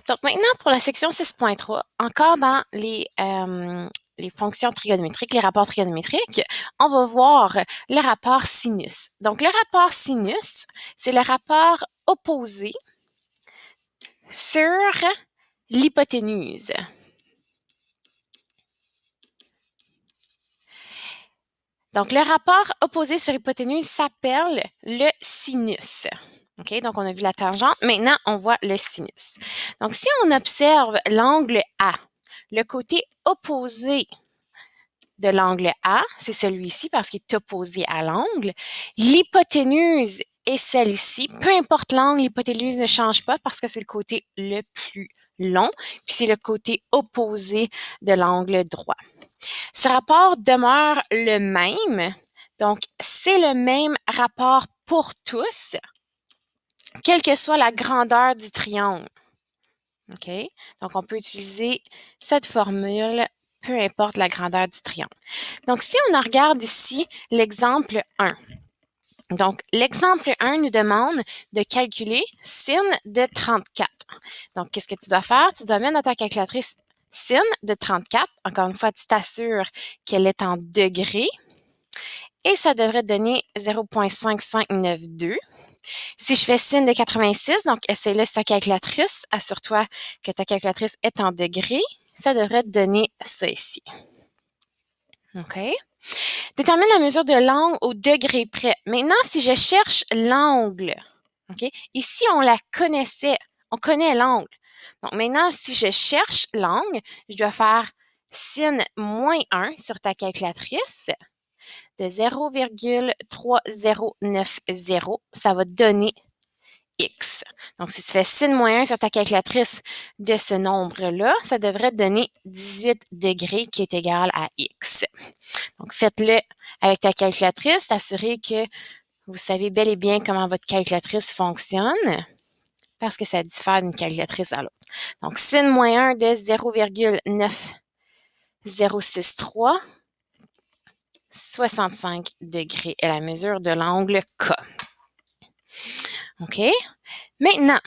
Donc maintenant, pour la section 6.3, encore dans les fonctions trigonométriques, les rapports trigonométriques, on va voir le rapport sinus. Donc le rapport sinus, c'est le rapport opposé sur l'hypoténuse. Donc, le rapport opposé sur hypoténuse s'appelle le sinus. OK? Donc, on a vu la tangente. Maintenant, on voit le sinus. Donc, si on observe l'angle A, le côté opposé de l'angle A, c'est celui-ci parce qu'il est opposé à l'angle. L'hypoténuse est celle ici. Peu importe l'angle, l'hypoténuse ne change pas parce que c'est le côté le plus long, puis c'est le côté opposé de l'angle droit. Ce rapport demeure le même. Donc, c'est le même rapport pour tous, quelle que soit la grandeur du triangle. OK? Donc, on peut utiliser cette formule, peu importe la grandeur du triangle. Donc, si on regarde ici l'exemple 1. Donc, l'exemple 1 nous demande de calculer sin de 34. Donc, qu'est-ce que tu dois faire? Tu dois mettre dans ta calculatrice sin de 34. Encore une fois, tu t'assures qu'elle est en degrés. Et ça devrait te donner 0,5592. Si je fais sin de 86, donc essaie-le sur ta calculatrice. Assure-toi que ta calculatrice est en degrés. Ça devrait te donner ça ici. OK? Détermine la mesure de l'angle au degré près. Maintenant, si je cherche l'angle, OK? Ici, on la connaissait. On connaît l'angle. Donc, maintenant, si je cherche l'angle, je dois faire sin moins 1 sur ta calculatrice de 0,3090. Ça va te donner X. Donc, si tu fais sin moins 1 sur ta calculatrice de ce nombre-là, ça devrait te donner 18 degrés qui est égal à X. Donc, faites-le avec ta calculatrice, assurez que vous savez bel et bien comment votre calculatrice fonctionne parce que ça diffère d'une calculatrice à l'autre. Donc, sin moins 1 de 0,9063, 65 degrés est la mesure de l'angle K. OK? Maintenant,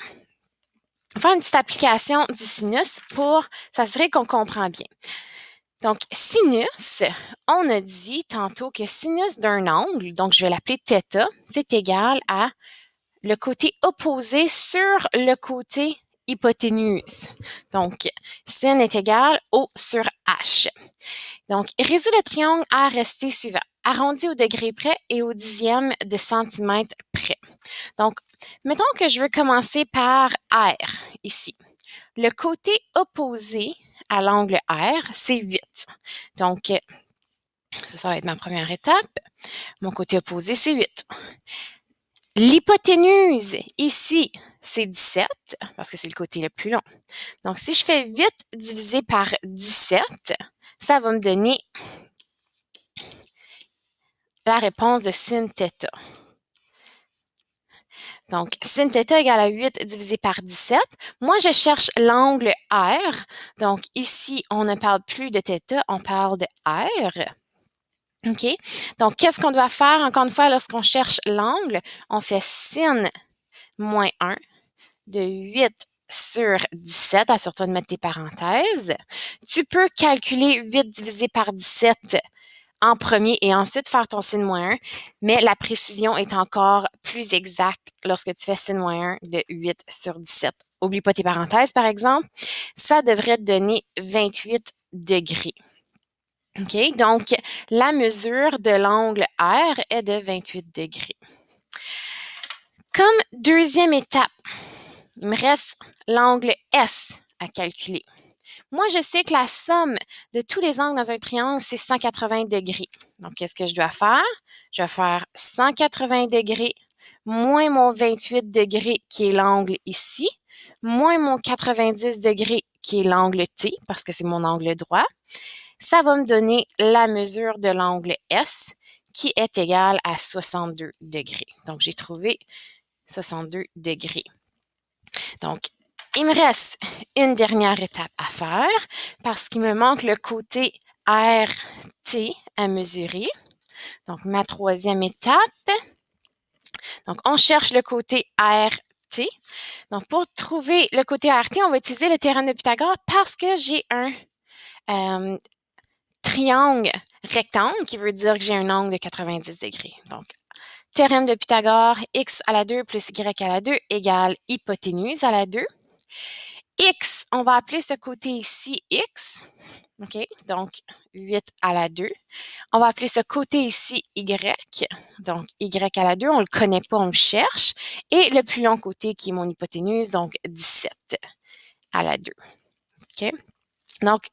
on va faire une petite application du sinus pour s'assurer qu'on comprend bien. Donc, sinus, on a dit tantôt que sinus d'un angle, donc je vais l'appeler θ, c'est égal à le côté opposé sur le côté hypoténuse. Donc, sin est égal O sur H. Donc, résous le triangle à rester suivant. Arrondi au degré près et au dixième de centimètre près. Donc, mettons que je veux commencer par R, ici. Le côté opposé à l'angle R, c'est 8. Donc, ça va être ma première étape. Mon côté opposé, c'est 8. L'hypoténuse, ici, c'est 17, parce que c'est le côté le plus long. Donc, si je fais 8 divisé par 17, ça va me donner la réponse de sin θ. Donc, sin θ égale à 8 divisé par 17. Moi, je cherche l'angle R. Donc, ici, on ne parle plus de θ, on parle de R. OK? Donc, qu'est-ce qu'on doit faire, encore une fois, lorsqu'on cherche l'angle? On fait sin moins 1 de 8 sur 17. Assure-toi de mettre tes parenthèses. Tu peux calculer 8 divisé par 17 en premier et ensuite faire ton sin moins 1, mais la précision est encore plus exacte lorsque tu fais sin moins 1 de 8 sur 17. Oublie pas tes parenthèses, par exemple. Ça devrait te donner 28 degrés. OK? Donc, la mesure de l'angle R est de 28 degrés. Comme deuxième étape, il me reste l'angle S à calculer. Moi, je sais que la somme de tous les angles dans un triangle, c'est 180 degrés. Donc, qu'est-ce que je dois faire? Je vais faire 180 degrés moins mon 28 degrés qui est l'angle ici, moins mon 90 degrés qui est l'angle T, parce que c'est mon angle droit. Ça va me donner la mesure de l'angle S qui est égale à 62 degrés. Donc, j'ai trouvé 62 degrés. Donc, il me reste une dernière étape à faire parce qu'il me manque le côté RT à mesurer. Donc, ma troisième étape. Donc, on cherche le côté RT. t. Donc, pour trouver le côté ART, on va utiliser le théorème de Pythagore parce que j'ai un triangle rectangle qui veut dire que j'ai un angle de 90 degrés. Donc, théorème de Pythagore, x à la 2 plus y à la 2 égale hypoténuse à la 2. X, on va appeler ce côté ici x. OK? Donc, 8 à la 2. On va appeler ce côté ici y. Donc, y à la 2, on ne le connaît pas, on le cherche. Et le plus long côté qui est mon hypoténuse, donc 17 à la 2. OK? Donc,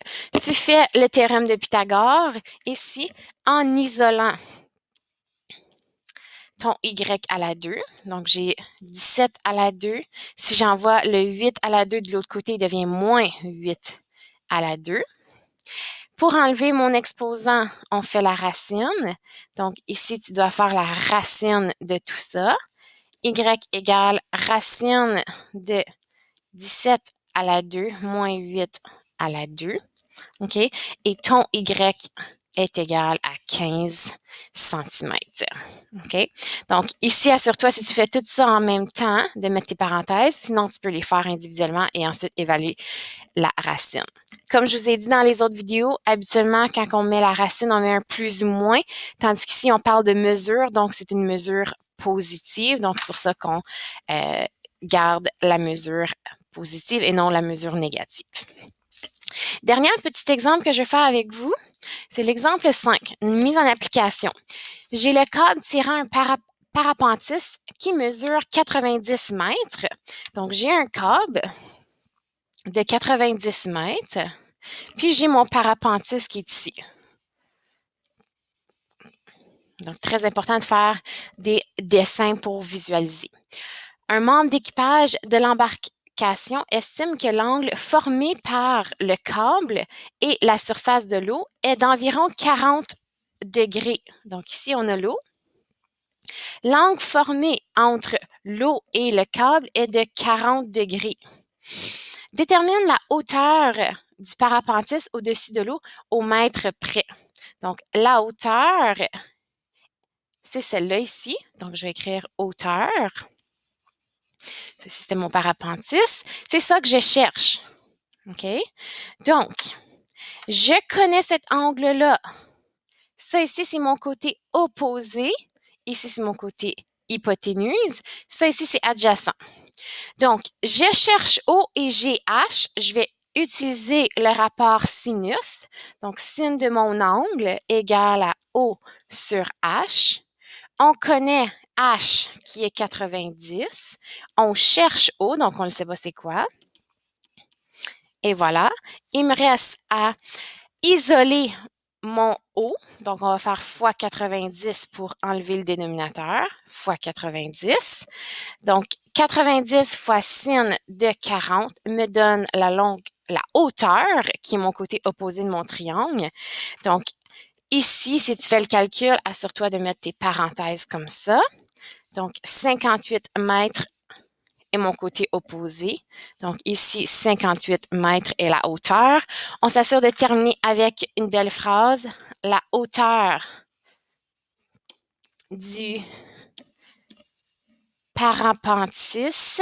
tu fais le théorème de Pythagore ici en isolant ton y à la 2. Donc, j'ai 17 à la 2. Si j'envoie le 8 à la 2 de l'autre côté, il devient moins 8 à la 2. Pour enlever mon exposant, on fait la racine. Donc, ici, tu dois faire la racine de tout ça. Y égale racine de 17 à la 2 moins 8 à la 2. OK? Et ton Y est égal à 15 cm. OK? Donc, ici, assure-toi, si tu fais tout ça en même temps, de mettre tes parenthèses. Sinon, tu peux les faire individuellement et ensuite évaluer la racine. Comme je vous ai dit dans les autres vidéos, habituellement, quand on met la racine, on met un plus ou moins, tandis qu'ici, on parle de mesure, donc c'est une mesure positive. Donc, c'est pour ça qu'on garde la mesure positive et non la mesure négative. Dernier petit exemple que je vais faire avec vous, c'est l'exemple 5, une mise en application. J'ai le câble tirant un parapentis qui mesure 90 mètres. Donc, j'ai un câble de 90 mètres, puis j'ai mon parapentis qui est ici. Donc, très important de faire des dessins pour visualiser. Un membre d'équipage de l'embarcation estime que l'angle formé par le câble et la surface de l'eau est d'environ 40 degrés. Donc, ici, on a l'eau. L'angle formé entre l'eau et le câble est de 40 degrés. Détermine la hauteur du parapentis au-dessus de l'eau au mètre près. Donc, la hauteur, c'est celle-là ici. Donc, je vais écrire hauteur. C'était mon parapentis. C'est ça que je cherche. OK? Donc, je connais cet angle-là. Ça ici, c'est mon côté opposé. Ici, c'est mon côté hypoténuse. Ça ici, c'est adjacent. Donc, je cherche O et GH. Je vais utiliser le rapport sinus. Donc, sin de mon angle égale à O sur H. On connaît H qui est 90. On cherche O, donc on ne sait pas c'est quoi. Et voilà. Il me reste à isoler mon O. Donc, on va faire fois 90 pour enlever le dénominateur. Fois 90. Donc, 90 fois sin de 40 me donne la hauteur, qui est mon côté opposé de mon triangle. Donc, ici, si tu fais le calcul, assure-toi de mettre tes parenthèses comme ça. Donc, 58 mètres est mon côté opposé. Donc, ici, 58 mètres est la hauteur. On s'assure de terminer avec une belle phrase. La hauteur du parapentis